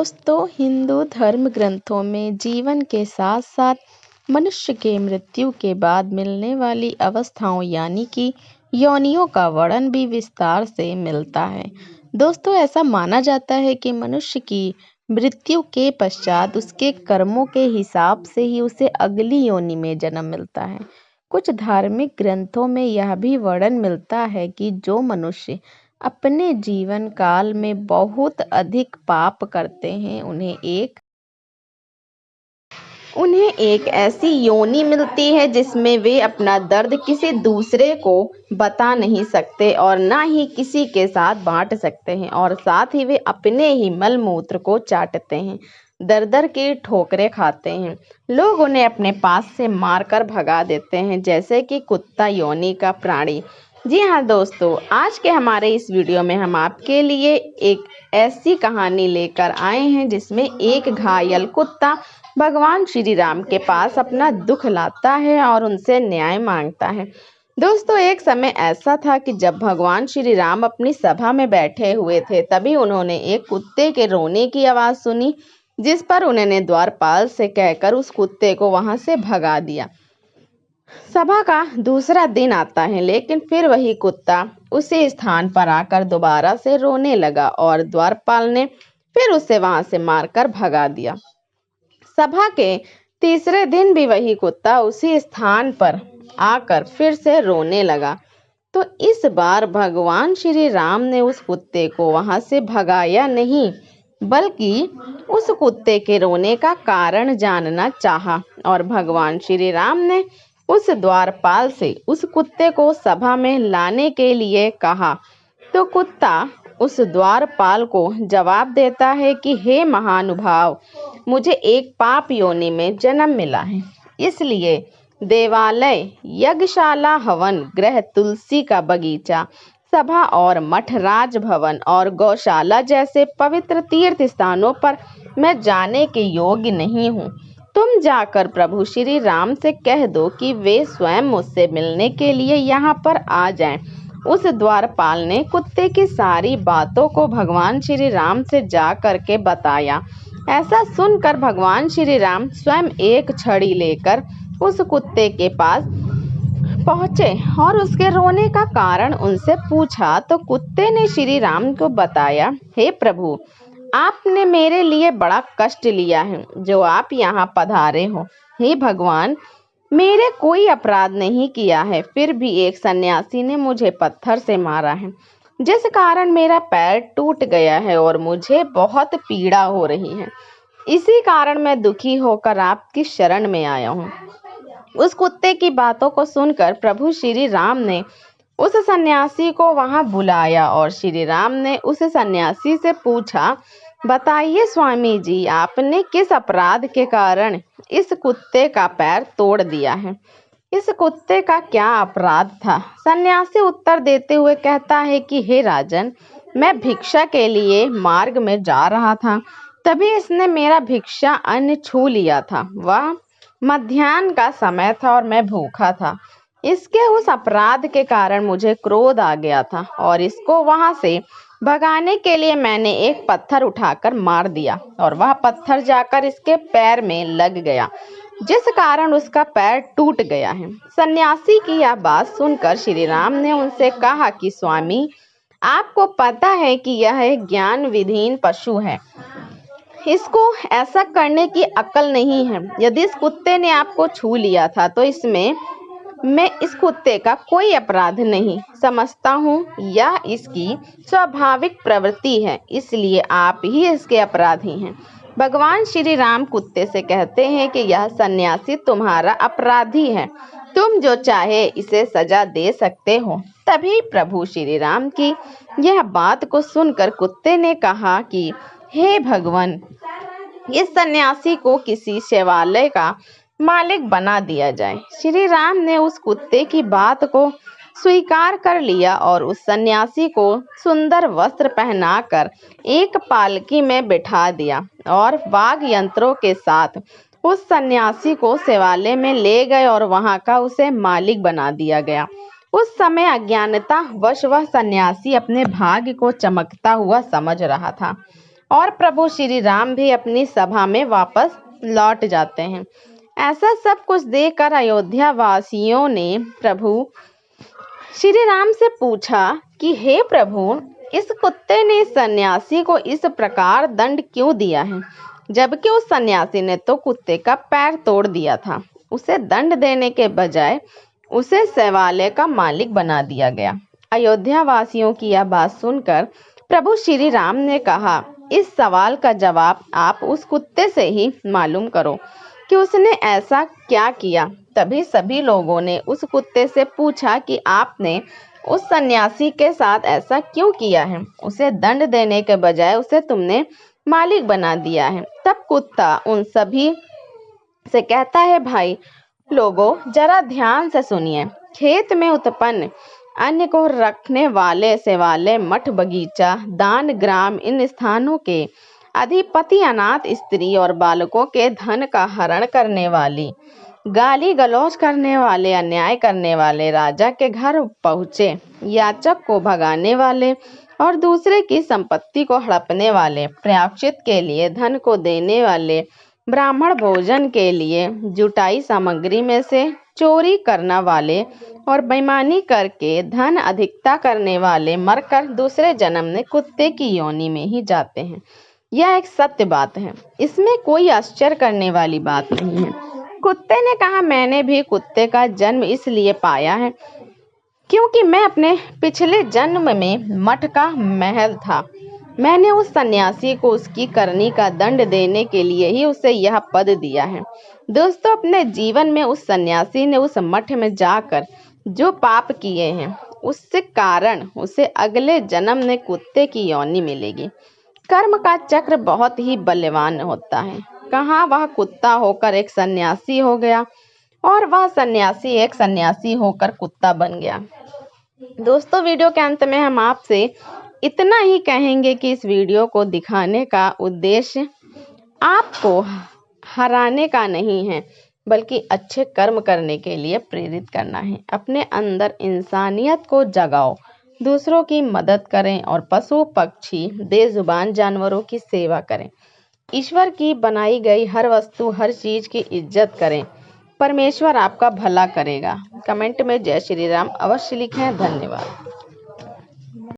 दोस्तों, हिंदू धर्म ग्रंथों में जीवन के साथ साथ मनुष्य के मृत्यु के बाद मिलने वाली अवस्थाओं यानी कि योनियों का वर्णन भी विस्तार से मिलता है। दोस्तों, ऐसा माना जाता है कि मनुष्य की मृत्यु के पश्चात उसके कर्मों के हिसाब से ही उसे अगली योनि में जन्म मिलता है। कुछ धार्मिक ग्रंथों में यह भी वर्णन मिलता है कि जो मनुष्य अपने जीवन काल में बहुत अधिक पाप करते हैं उन्हें एक ऐसी योनि मिलती है जिसमें वे अपना दर्द किसी दूसरे को बता नहीं सकते और ना ही किसी के साथ बांट सकते हैं, और साथ ही वे अपने ही मल मूत्र को चाटते हैं, दर दर की ठोकरें खाते हैं। लोग उन्हें अपने पास से मारकर भगा देते हैं, जैसे कि कुत्ता योनि का प्राणी। जी हाँ दोस्तों, आज के हमारे इस वीडियो में हम आपके लिए एक ऐसी कहानी लेकर आए हैं जिसमें एक घायल कुत्ता भगवान श्री राम के पास अपना दुख लाता है और उनसे न्याय मांगता है। दोस्तों, एक समय ऐसा था कि जब भगवान श्री राम अपनी सभा में बैठे हुए थे, तभी उन्होंने एक कुत्ते के रोने की आवाज़ सुनी, जिस पर उन्होंने द्वारपाल से कहकर उस कुत्ते को वहां से भगा दिया। सभा का दूसरा दिन आता है, लेकिन फिर वही कुत्ता उसी स्थान पर आकर दोबारा से रोने लगा और द्वारपाल ने फिर उसे वहां से मारकर भगा दिया। सभा के तीसरे दिन भी वही कुत्ता उसी स्थान पर आकर फिर से रोने लगा। तो इस बार भगवान श्री राम ने उस कुत्ते को वहां से भगाया नहीं, बल्कि उस कुत्ते के रोने का कारण जानना चाहा, और भगवान श्री राम ने उस द्वारपाल से उस कुत्ते को सभा में लाने के लिए कहा। तो कुत्ता उस द्वारपाल को जवाब देता है कि हे महानुभाव, मुझे एक पाप योनि में जन्म मिला है, इसलिए देवालय, यज्ञशाला, हवन गृह, तुलसी का बगीचा, सभा और मठ, राजभवन और गौशाला जैसे पवित्र तीर्थ स्थानों पर मैं जाने के योग्य नहीं हूँ। तुम जाकर प्रभु श्री राम से कह दो कि वे स्वयं मुझसे मिलने के लिए यहाँ पर आ जाएं। उस द्वारपाल ने कुत्ते की सारी बातों को भगवान श्री राम से जा करके बताया। ऐसा सुनकर भगवान श्री राम स्वयं एक छड़ी लेकर उस कुत्ते के पास पहुंचे और उसके रोने का कारण उनसे पूछा। तो कुत्ते ने श्री राम को बताया, हे प्रभु, आपने मेरे लिए बड़ा कष्ट लिया है जो आप यहाँ पधारे हो। हे भगवान, मेरे कोई अपराध नहीं किया है, फिर भी एक सन्यासी ने मुझे पत्थर से मारा है, जिस कारण मेरा पैर टूट गया है और मुझे बहुत पीड़ा हो रही है। इसी कारण मैं दुखी होकर आपकी शरण में आया हूँ। उस कुत्ते की बातों को सुनकर प्रभु श्री राम ने उस सन्यासी को वहां बुलाया और श्री राम ने उस सन्यासी से पूछा, बताइए स्वामी जी, आपने किस अपराध के कारण इस कुत्ते का पैर तोड़ दिया है? इस कुत्ते का क्या अपराध था? सन्यासी उत्तर देते हुए कहता है कि हे राजन, मैं भिक्षा के लिए मार्ग में जा रहा था, तभी इसने मेरा भिक्षा अन्न छू लिया था। वह मध्याह्न का समय था और मैं भूखा था। इसके उस अपराध के कारण मुझे क्रोध आ गया था और इसको वहां से भगाने के लिए मैंने एक पत्थर उठाकर मार दिया और वह पत्थर जाकर इसके पैर में लग गया, जिस कारण उसका पैर टूट गया है। सन्यासी की यह बात सुनकर श्री राम ने उनसे कहा कि स्वामी, आपको पता है कि यह एक ज्ञान विहीन पशु है, इसको ऐसा करने की अक्ल नहीं है। यदि इस कुत्ते ने आपको छू लिया था तो इसमें मैं इस कुत्ते का कोई अपराध नहीं समझता हूँ, यह इसकी स्वाभाविक प्रवृत्ति है, इसलिए आप ही इसके अपराधी हैं। भगवान श्री राम कुत्ते से कहते हैं कि यह सन्यासी तुम्हारा अपराधी है, तुम जो चाहे इसे सजा दे सकते हो। तभी प्रभु श्री राम की यह बात को सुनकर कुत्ते ने कहा कि हे भगवान, इस सन्यासी को किसी शिवालय का मालिक बना दिया जाए। श्री राम ने उस कुत्ते की बात को स्वीकार कर लिया और उस सन्यासी को सुंदर वस्त्र पहनाकर एक पालकी में बिठा दिया और वाद्य यंत्रों के साथ उस सन्यासी को शिवालय में ले गए और वहां का उसे मालिक बना दिया गया। उस समय अज्ञानता वश वह सन्यासी अपने भाग्य को चमकता हुआ समझ रहा था। और प्रभु श्री राम भी अपनी सभा में वापस लौट जाते हैं। ऐसा सब कुछ देखकर अयोध्या वासियों ने प्रभु श्री राम से पूछा कि हे प्रभु, इस कुत्ते ने सन्यासी को इस प्रकार दंड क्यों दिया है, जबकि उस सन्यासी ने तो कुत्ते का पैर तोड़ दिया था। उसे दंड देने के बजाय उसे शैवालय का मालिक बना दिया गया। अयोध्या वासियों की यह बात सुनकर प्रभु श्री राम ने कहा, इस सवाल का जवाब आप उस कुत्ते से ही मालूम करो कि उसने ऐसा क्या किया। तभी सभी लोगों ने उस कुत्ते से पूछा कि आपने उस सन्यासी के साथ ऐसा क्यों किया है, उसे दंड देने के बजाय उसे तुमने मालिक बना दिया है। तब कुत्ता उन सभी से कहता है, भाई लोगों, जरा ध्यान से सुनिए। खेत में उत्पन्न अन्न को रखने वाले शैवालय, मठ, बगीचा, दान, ग्राम, इन स्थानों के अधिपति अनाथ स्त्री और बालकों के धन का हरण करने वाली, गाली गलौज करने वाले, अन्याय करने वाले, राजा के घर पहुँचे याचक को भगाने वाले और दूसरे की संपत्ति को हड़पने वाले, प्रायश्चित के लिए धन को देने वाले, ब्राह्मण भोजन के लिए जुटाई सामग्री में से चोरी करने वाले और बेईमानी करके धन अधिकता करने वाले मरकर दूसरे जन्म में कुत्ते की योनि में ही जाते हैं। यह एक सत्य बात है, इसमें कोई आश्चर्य करने वाली बात नहीं है। कुत्ते ने कहा, मैंने भी कुत्ते का जन्म इसलिए पाया है क्योंकि मैं अपने पिछले जन्म में मठ का महल था। मैंने उस सन्यासी को उसकी करनी का दंड देने के लिए ही उसे यह पद दिया है। दोस्तों, अपने जीवन में उस सन्यासी ने उस मठ में जाकर जो पाप किए हैं, उससे कारण उसे अगले जन्म में कुत्ते की योनि मिलेगी। कर्म का चक्र बहुत ही बलवान होता है। कहाँ वह कुत्ता होकर एक सन्यासी हो गया और वह सन्यासी एक सन्यासी होकर कुत्ता बन गया। दोस्तों, वीडियो के अंत में हम आपसे इतना ही कहेंगे कि इस वीडियो को दिखाने का उद्देश्य आपको हराने का नहीं है, बल्कि अच्छे कर्म करने के लिए प्रेरित करना है। अपने अंदर इंसानियत को जगाओ, दूसरों की मदद करें और पशु पक्षी बेजुबान जानवरों की सेवा करें। ईश्वर की बनाई गई हर वस्तु, हर चीज की इज्जत करें। परमेश्वर आपका भला करेगा। कमेंट में जय श्री राम अवश्य लिखें। धन्यवाद।